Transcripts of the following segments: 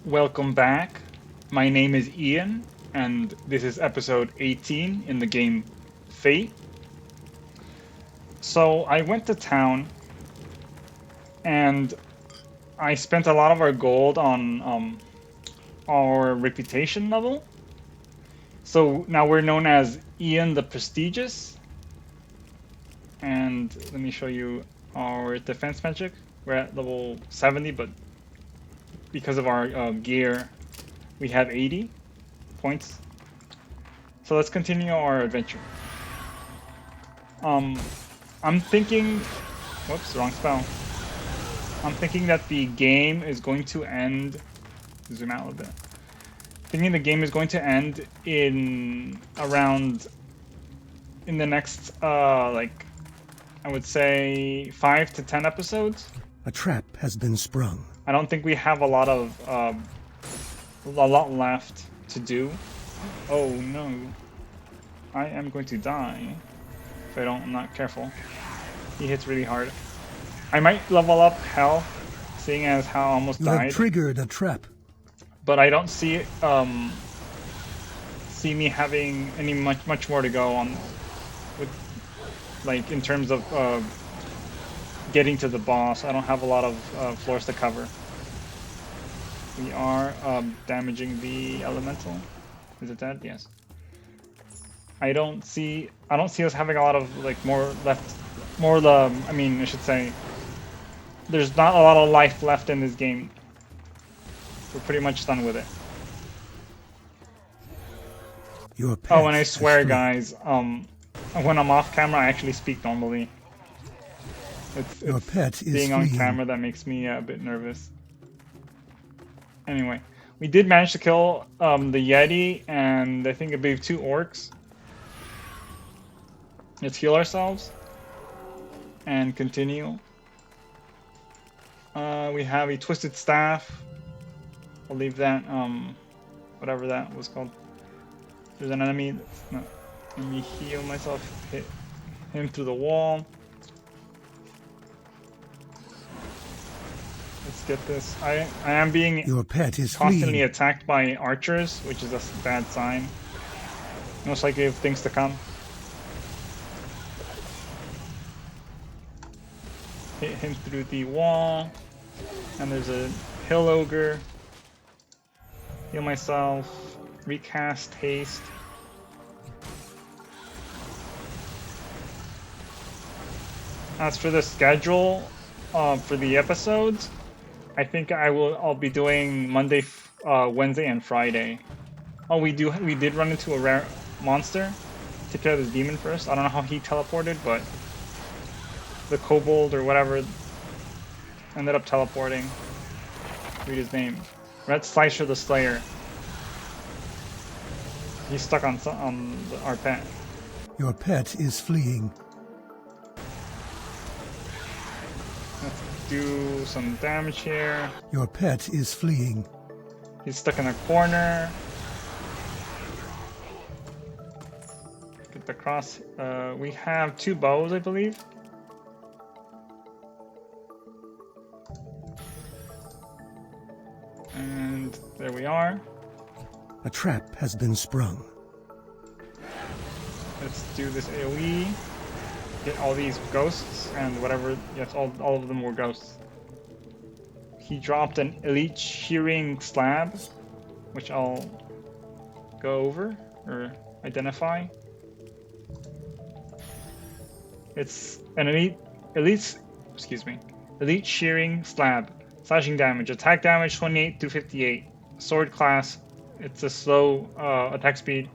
Welcome back. My name is Ian, and this is episode 18 in the game Fate. So I went to town, and I spent a lot of our gold on our reputation level. So now we're known as Ian the Prestigious. And let me show you our defense magic. We're at level 70, but because of our gear, we have 80 points. So let's continue our adventure. I'm thinking, whoops, wrong spell. I'm thinking that the game is going to end, zoom out a little bit. Thinking the game is going to end in the next, like, I would say 5 to 10 episodes. A trap has been sprung. I don't think we have a lot left to do. Oh no. I am going to die if I'm not careful. He hits really hard. I might level up Hell, seeing as how I almost You died. have triggered a trap. But I don't see me having any much more to go on with, like, in terms of getting to the boss. I don't have a lot of floors to cover. We are damaging the elemental. Is it dead? Yes. I don't see us having a lot of, like, more left. I mean, I should say, there's not a lot of life left in this game. We're pretty much done with it. Your pet Oh, and I swear, guys, when I'm off camera, I actually speak normally. Your pet is being on fleeing. camera that makes me a bit nervous. Anyway, we did manage to kill the Yeti and I believe 2 orcs. Let's heal ourselves and continue. We have a twisted staff. I'll leave that, whatever that was called. There's an enemy. Let me heal myself. Hit him through the wall. Let's get this. I am being Your pet is constantly fleeing. attacked by archers, which is a bad sign. Most likely of things to come. Hit him through the wall. And there's a hill ogre. Heal myself. Recast haste. As for the schedule for the episodes, I think I'll be doing Monday, Wednesday, and Friday. Oh, we did run into a rare monster. Take care of this demon first. I don't know how he teleported, but the kobold or whatever ended up teleporting. Read his name. Red Slicer the Slayer. He's stuck on our pet. Your pet is fleeing. Let's do some damage here. Your pet is fleeing. He's stuck in a corner. Get the cross. We have 2 bows, I believe. And there we are. A trap has been sprung. Let's do this AoE. Get all these ghosts and whatever. Yes, all of them were ghosts. He dropped an elite shearing slab, which I'll go over or identify. It's an elite shearing slab. Slashing damage, attack damage 28 to 58. Sword class, it's a slow attack speed.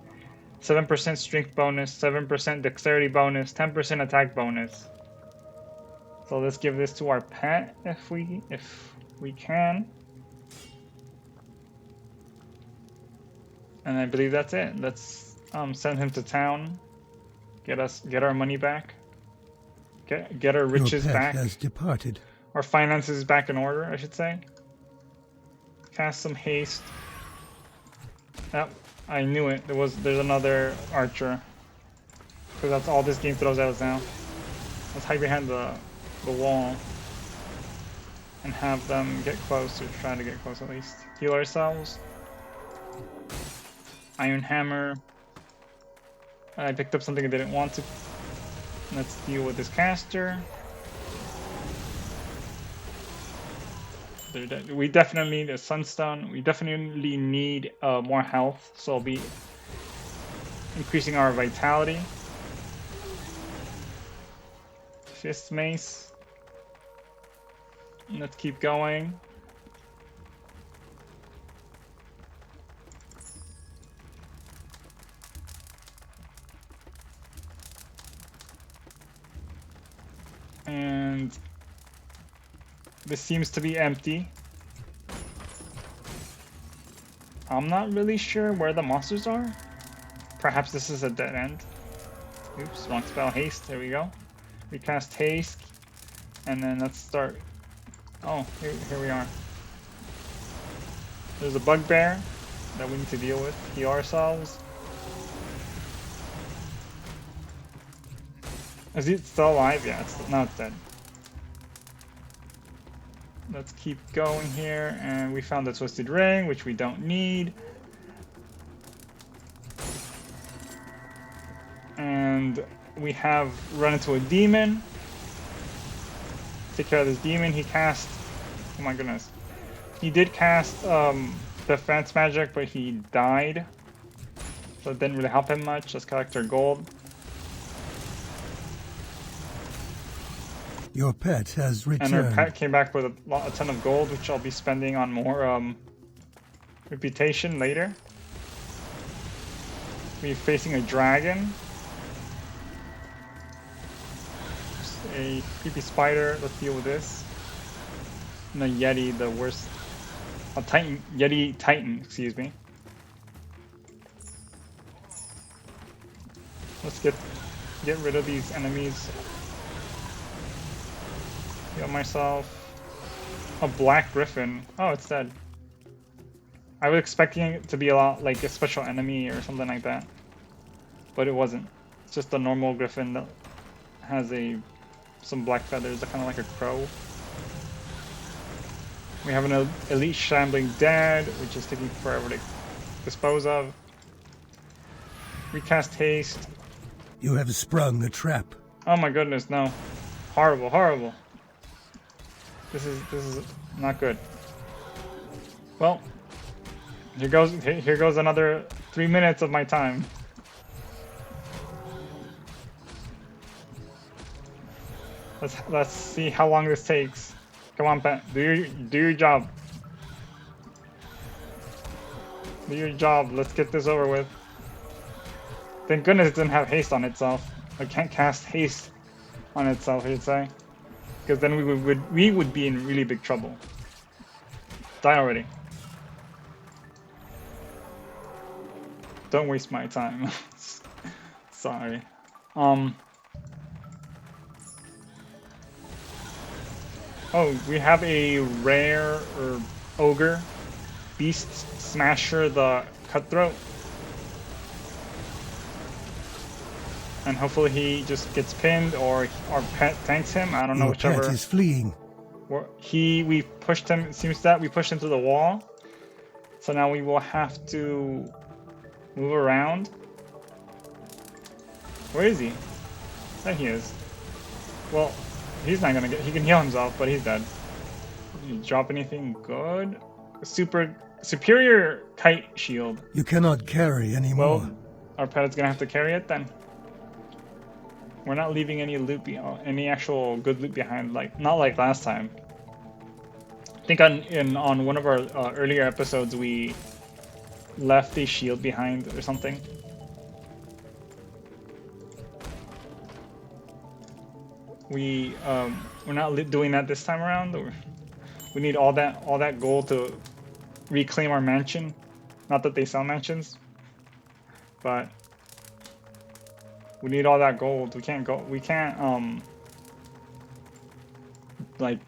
7% strength bonus, 7% dexterity bonus, 10% attack bonus. So let's give this to our pet if we can. And I believe that's it. Let's send him to town. Get our money back. Get our riches Your pet back. has departed. Our finances back in order, I should say. Cast some haste. Yep, I knew it. There's another archer. Because that's all this game throws at us now. Let's hide behind the wall. and have them get close, or try to get close at least. Heal ourselves. Iron Hammer. I picked up something I didn't want to. Let's deal with this caster. We definitely need a Sunstone. We definitely need more health, so I'll be increasing our vitality. Fist Mace. Let's keep going. And this seems to be empty. I'm not really sure where the monsters are. Perhaps this is a dead end. Oops, wrong spell. Haste, there we go. We cast Haste, and then let's start. Oh, here we are. There's a bugbear that we need to deal with. Heal ourselves. Is it still alive? Yeah, it's not dead. Let's keep going here, and we found the Twisted Ring, which we don't need. And we have run into a demon. Take care of this demon. He cast... Oh my goodness. He did cast defense magic, but he died. So it didn't really help him much. Let's collect our gold. Your pet has returned. And our pet came back with a ton of gold, which I'll be spending on more reputation later. We're facing a dragon. Just a creepy spider. Let's deal with this. And a Yeti, the worst. A Titan, Yeti Titan, excuse me. Let's get rid of these enemies. Heal myself. A black griffin. Oh, it's dead. I was expecting it to be a lot like a special enemy or something like that, but it wasn't. It's just a normal griffin that has some black feathers, kind of like a crow. We have an elite shambling dead, which is taking forever to dispose of. Recast haste. You have sprung a trap. Oh my goodness, no! Horrible, horrible. This is not good. Well, here goes another 3 minutes of my time. Let's see how long this takes. Come on, pet. Do your job. Do your job. Let's get this over with. Thank goodness it didn't have haste on itself. I can't cast haste on itself, I should say. Because then we would be in really big trouble. Die already. Don't waste my time. Sorry. Oh, we have a rare ogre, Beast Smasher the Cutthroat. And hopefully he just gets pinned, or our pet tanks him. I don't know, whichever. Your pet is fleeing. We pushed him. It seems that we pushed him to the wall. So now we will have to move around. Where is he? There he is. Well, he's not gonna get. He can heal himself, but he's dead. Did you drop anything good? A superior kite shield. You cannot carry anymore. Well, our pet is gonna have to carry it then. We're not leaving any loot, any actual good loot behind, not like last time. I think on one of our earlier episodes we left a shield behind or something. We're not doing that this time around. We need all that gold to reclaim our mansion. Not that they sell mansions, but we need all that gold. We can't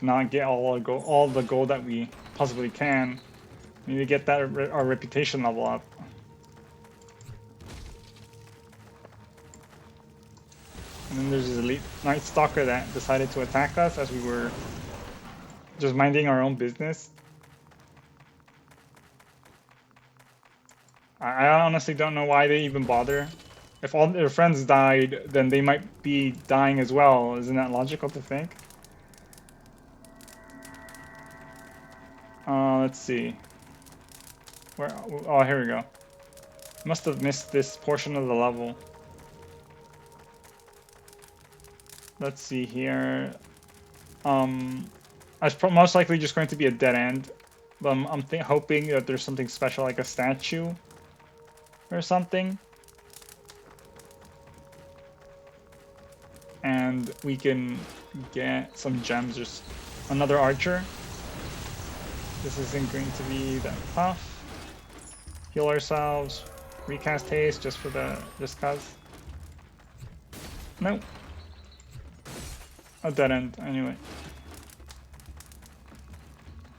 not get all the gold that we possibly can. We need to get our reputation level up. And then there's this elite Night Stalker that decided to attack us as we were just minding our own business. I honestly don't know why they even bother. If all their friends died, then they might be dying as well. Isn't that logical to think? Let's see. Where? Oh, here we go. Must have missed this portion of the level. Let's see here. It's most likely just going to be a dead end. But I'm hoping that there's something special, like a statue or something. And we can get some gems or another archer. This isn't going to be that tough. Heal ourselves. Recast haste just cause. Nope. A dead end anyway.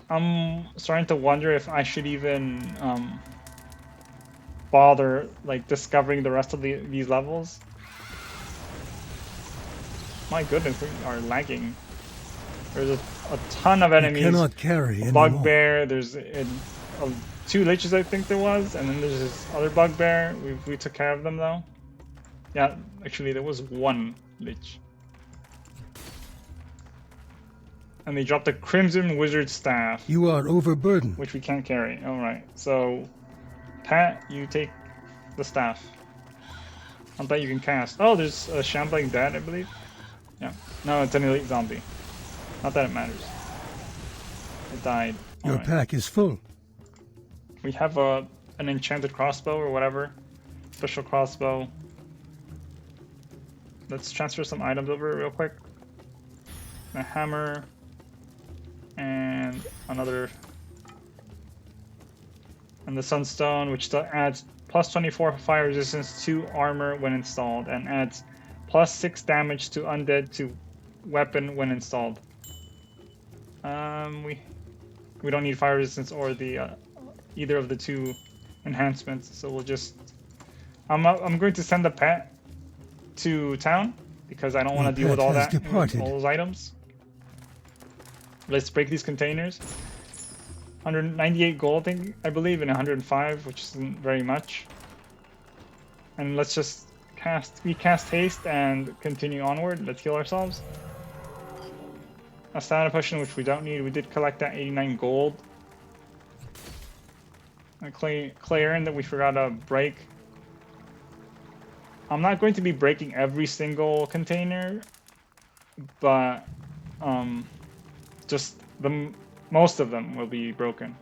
I'm starting to wonder if I should even bother like discovering the rest of these levels. My goodness, we are lagging. There's a ton of enemies. You cannot carry a bugbear. There's two liches, I think there was, and then there's this other bugbear. We took care of them though. Yeah, actually there was one lich. And they dropped a Crimson Wizard Staff. You are overburdened. Which we can't carry. Alright, so Pat, you take the staff. I bet you can cast. Oh, there's a Shambling Dead, I believe. Yeah. No, it's an elite zombie. Not that it matters. It died. Your pack is full. We have an enchanted crossbow or whatever. Special crossbow. Let's transfer some items over real quick. A hammer. And another. And the Sunstone, which adds plus 24 fire resistance to armor when installed, and adds plus 6 damage to undead to weapon when installed. We don't need fire resistance or the either of the two enhancements, so we'll just. I'm going to send the pet to town because I don't want to deal with all that, all those items. Let's break these containers. 198 gold, I believe, and 105, which isn't very much. And let's just cast haste and continue onward. Let's heal ourselves. A stamina potion, which we don't need. We did collect that 89 gold. A clay urn that we forgot to break. I'm not going to be breaking every single container, but just most of them will be broken.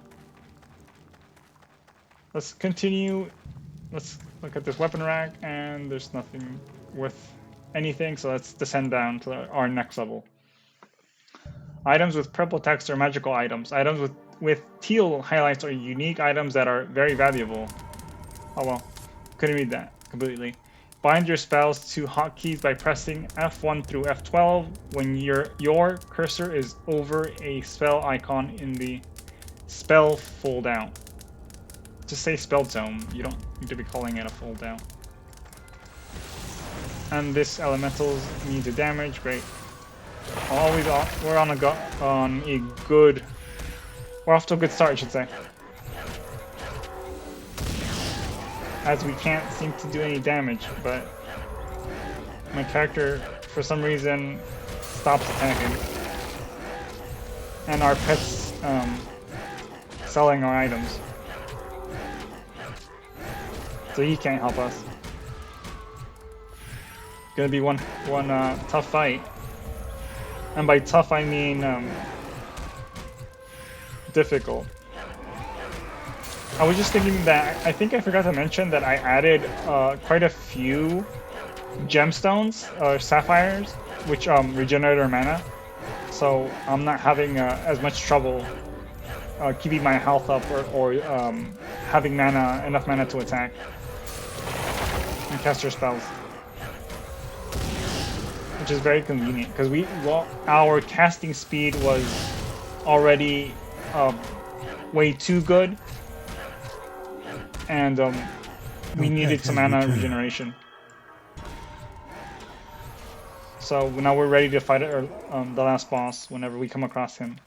Let's continue. Let's look at this weapon rack, and there's nothing worth anything, so let's descend down to our next level. Items with purple text are magical items. Items with teal highlights are unique items that are very valuable. Oh well, couldn't read that completely. Bind your spells to hotkeys by pressing F1 through F12 when your cursor is over a spell icon in the spell fold down. Just say spell zone. You don't need to be calling it a fold down. And this elemental's means of damage. Great. We're off to a good start, I should say. As we can't seem to do any damage, but my character, for some reason, stops attacking. And our pet's selling our items. So he can't help us. Gonna be one tough fight. And by tough, I mean difficult. I was just thinking that I think I forgot to mention that I added quite a few gemstones or sapphires, which regenerate our mana. So I'm not having as much trouble keeping my health up or having enough mana to attack and cast your spells. Which is very convenient because our casting speed was already way too good, and we needed some mana regeneration. So now we're ready to fight the last boss whenever we come across him.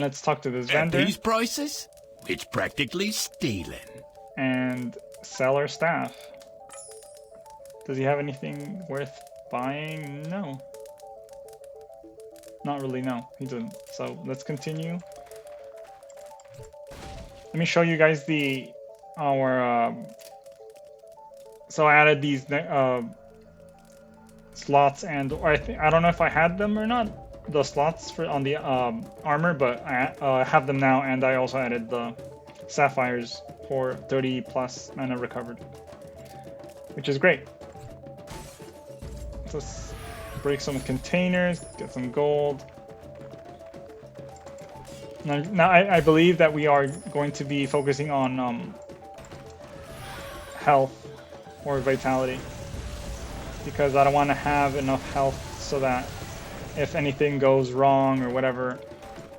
Let's talk to this At vendor these prices, it's practically stealing. and sell our staff. Does he have anything worth buying? No. Not really, no. He doesn't. So let's continue. Let me show you guys our so I added these slots, and or I don't know if I had them or not, the slots for on the armor, but I have them now, and I also added the sapphires for 30 plus mana recovered, which is great. Let's break some containers, get some gold. Now I believe that we are going to be focusing on health or vitality, because I don't want to have enough health so that if anything goes wrong or whatever,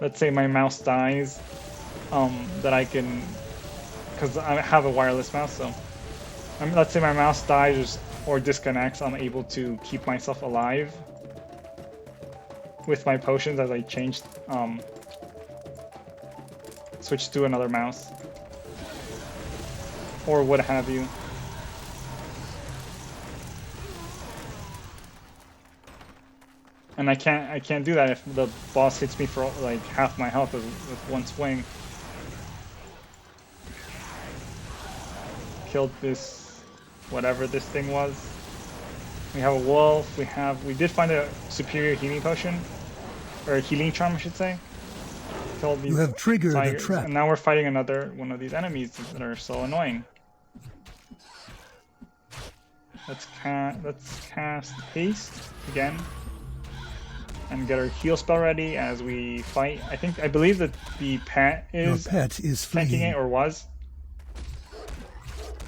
let's say my mouse dies, that I can, because I have a wireless mouse, so let's say my mouse dies or disconnects, I'm able to keep myself alive with my potions as I changed switch to another mouse or what have you. And I can't do that if the boss hits me for like half my health with one swing. Killed this, whatever this thing was. We have a wolf. We did find a superior healing potion, or a healing charm, I should say. Killed these You have triggered a tigers, trap. and now we're fighting another one of these enemies that are so annoying. Let's cast haste again. And get our heal spell ready as we fight. I believe that the pet is tanking fleeing. it, or was.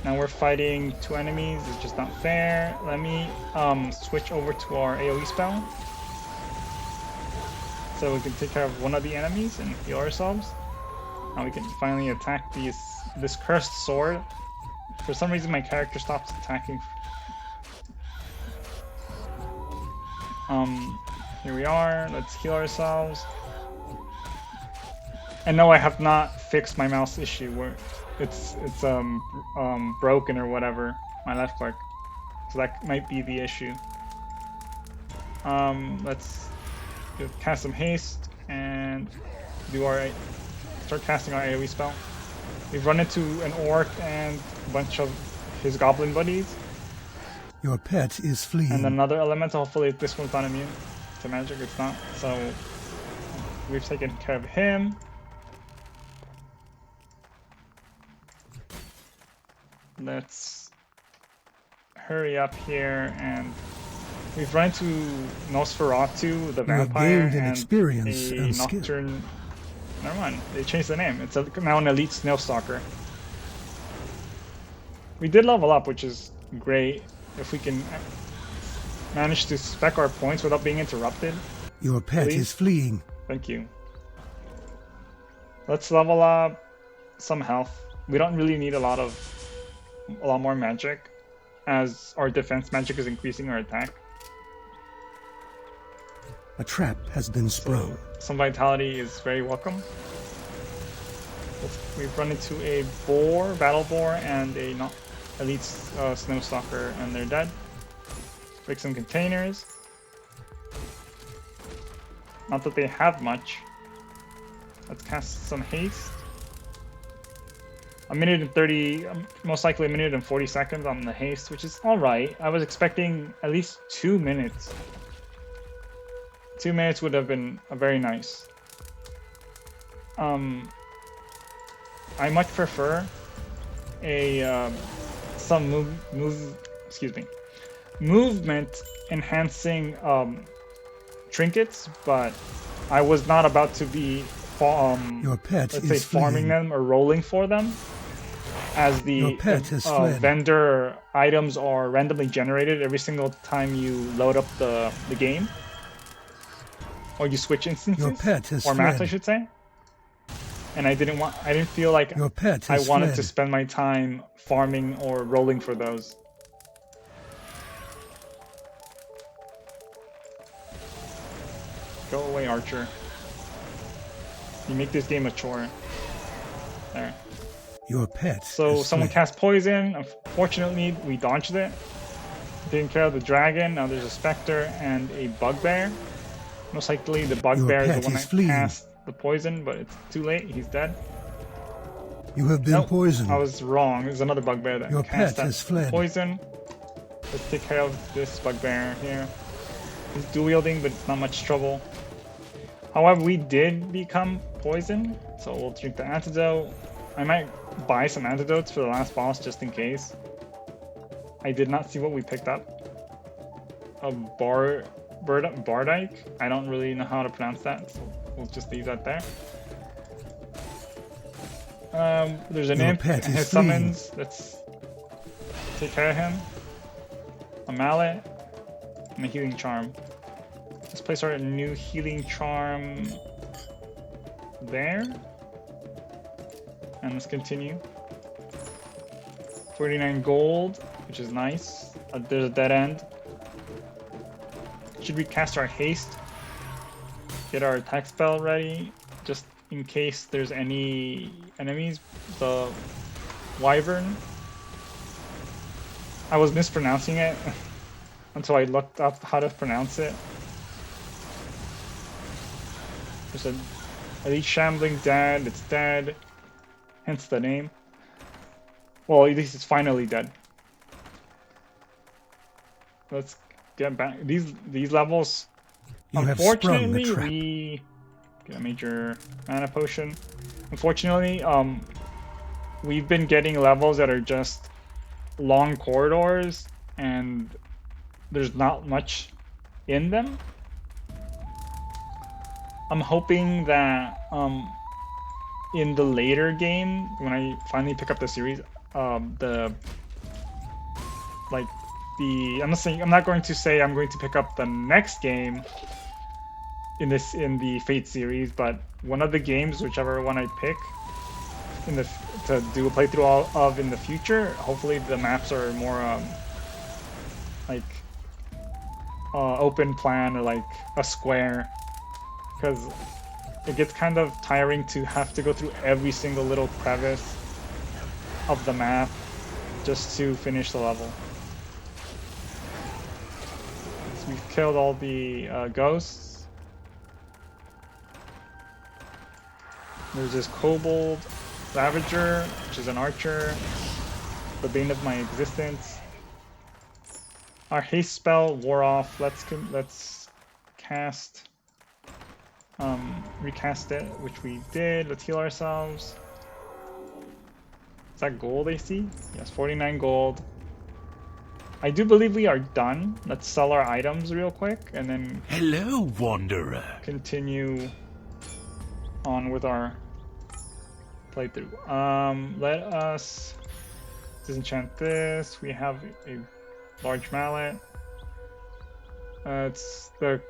Now we're fighting two enemies. It's just not fair. Let me switch over to our AoE spell, so we can take care of one of the enemies and heal ourselves. Now we can finally attack this cursed sword. For some reason, my character stops attacking. Here we are. Let's heal ourselves. And no, I have not fixed my mouse issue where it's broken or whatever. My left click, so that might be the issue. Let's cast some haste and start casting our AoE spell. We've run into an orc and a bunch of his goblin buddies. Your pet is fleeing. And another elemental. Hopefully this one's not immune to magic. It's not. So we've taken care of him. Let's hurry up here, and we've run into Nosferatu, the vampire, gained an experience a and skill. nocturne. Never mind. They changed the name. It's now an elite snowstalker. We did level up, which is great. If we can manage to spec our points without being interrupted. Your pet please. is fleeing. Thank you. Let's level up some health. We don't really need a lot more magic, as our defense magic is increasing our attack. A trap has been sprung. So some vitality is very welcome. We've run into a battle boar, and a elite snowstalker, and they're dead. Break some containers. Not that they have much. Let's cast some haste. A minute and 30, most likely a minute and 40 seconds on the haste, which is alright. I was expecting at least 2 minutes. 2 minutes would have been very nice. I much prefer some movement enhancing trinkets, but I was not about to be Your pet let's is say farming fleeing. them or rolling for them, as the Your pet has fled. vendor items are randomly generated every single time you load up the game, or you switch instances, Your pet has or maps, I fled. should say. And I didn't feel like Your pet I has wanted fled. to spend my time farming or rolling for those. Go away, Archer. You make this game a chore. There. Your pet So has someone fled. cast poison. Unfortunately, we dodged it. Taking care of the dragon. Now there's a specter and a bugbear. Most likely the bugbear is the pet one is that fleeing. cast the poison, but it's too late. He's dead. You have been Nope, poisoned. I was wrong. There's another bugbear that Your cast pet that has fled. poison. Let's take care of this bugbear here. He's dual wielding, but it's not much trouble. However, we did become poisoned, so we'll drink the antidote. I might buy some antidotes for the last boss just in case. I did not see what we picked up. A Bardike? I don't really know how to pronounce that, so we'll just leave that there. There's an Your imp pet and is his fleeing. summons. Let's take care of him. A mallet and a healing charm. Let's place our new healing charm there. And let's continue. 49 gold, which is nice. There's a dead end. Should we cast our haste? Get our attack spell ready, just in case there's any enemies. The wyvern. I was mispronouncing it until I looked up how to pronounce it. There's a elite shambling dead. It's dead, hence the name. Well, at least it's finally dead. Let's get back. These levels. You have sprung the Unfortunately, trap. we get a major mana potion. Unfortunately, we've been getting levels that are just long corridors, and there's not much in them. I'm hoping that in the later game, when I finally pick up the series, I'm not going to say I'm going to pick up the next game in the Fate series, but one of the games, whichever one I pick to do a playthrough of in the future, hopefully the maps are more open plan or like a square, because it gets kind of tiring to have to go through every single little crevice of the map just to finish the level. So we've killed all the ghosts. There's this kobold ravager, which is an archer, the bane of my existence. Our haste spell wore off. Let's cast, recast it, which we did. Let's heal ourselves. Is that gold AC? Yes, 49 gold. I do believe we are done. Let's sell our items real quick and then Hello, Wanderer. continue on with our playthrough. Let us disenchant this. We have a large mallet. It's the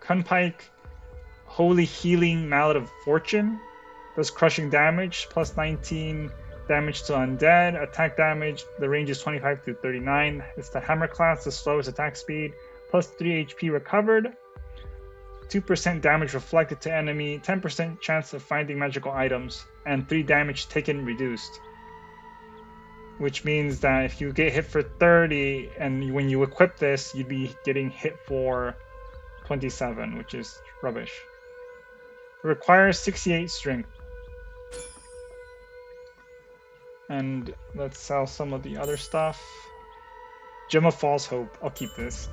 Kunpike Holy Healing Mallet of Fortune. Does crushing damage, plus 19 damage to undead. Attack damage, the range is 25 to 39. It's the hammer class, the slowest attack speed. Plus 3 HP recovered. 2% damage reflected to enemy. 10% chance of finding magical items. And 3 damage taken reduced. Which means that if you get hit for 30, and when you equip this, you'd be getting hit for 27, which is rubbish. It requires 68 strength. And let's sell some of the other stuff. Gem of False Hope. I'll keep this.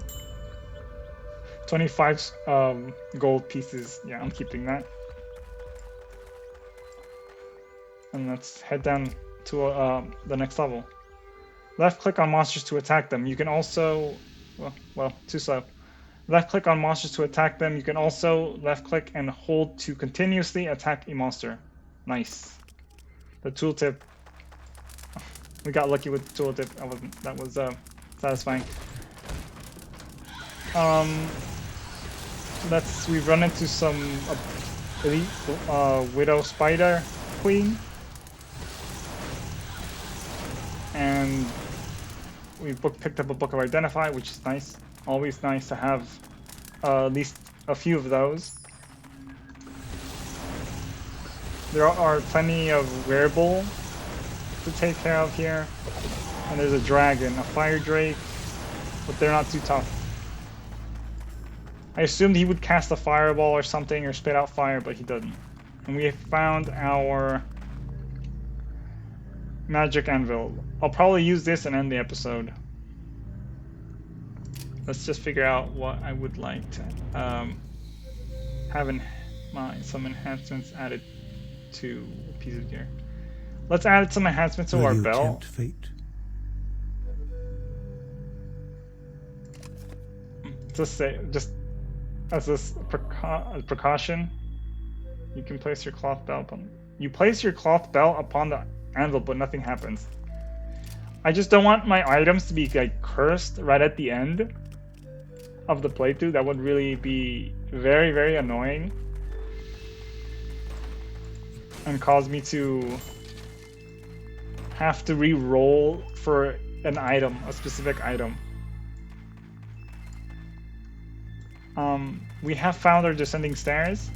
25 gold pieces. Yeah, I'm keeping that. And let's head down to the next level. Left click on monsters to attack them. You can also... Well, too slow. Left click on monsters to attack them. You can also left click and hold to continuously attack a monster. Nice. The tooltip. We got lucky with the tooltip. That was satisfying. We've run into some elite widow spider queen, and we picked up a book of identify, which is nice. Always nice to have at least a few of those. There are plenty of wearable to take care of here. And there's a dragon, a fire drake, but they're not too tough. I assumed he would cast a fireball or something or spit out fire, but he doesn't. And we have found our magic anvil. I'll probably use this and end the episode. Let's just figure out what I would like to have some enhancements added to a piece of gear. Let's add some enhancements to our belt. Fate? Just as this precaution, you can place your cloth belt upon. You place your cloth belt upon the anvil, but nothing happens. I just don't want my items to be like cursed right at the end of the playthrough. That would really be very, very annoying and cause me to have to re-roll for an item, a specific item. We have found our descending stairs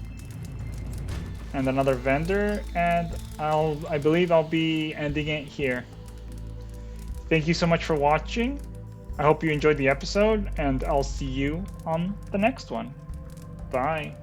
and another vendor, and I believe I'll be ending it here. Thank you so much for watching. I hope you enjoyed the episode, and I'll see you on the next one. Bye.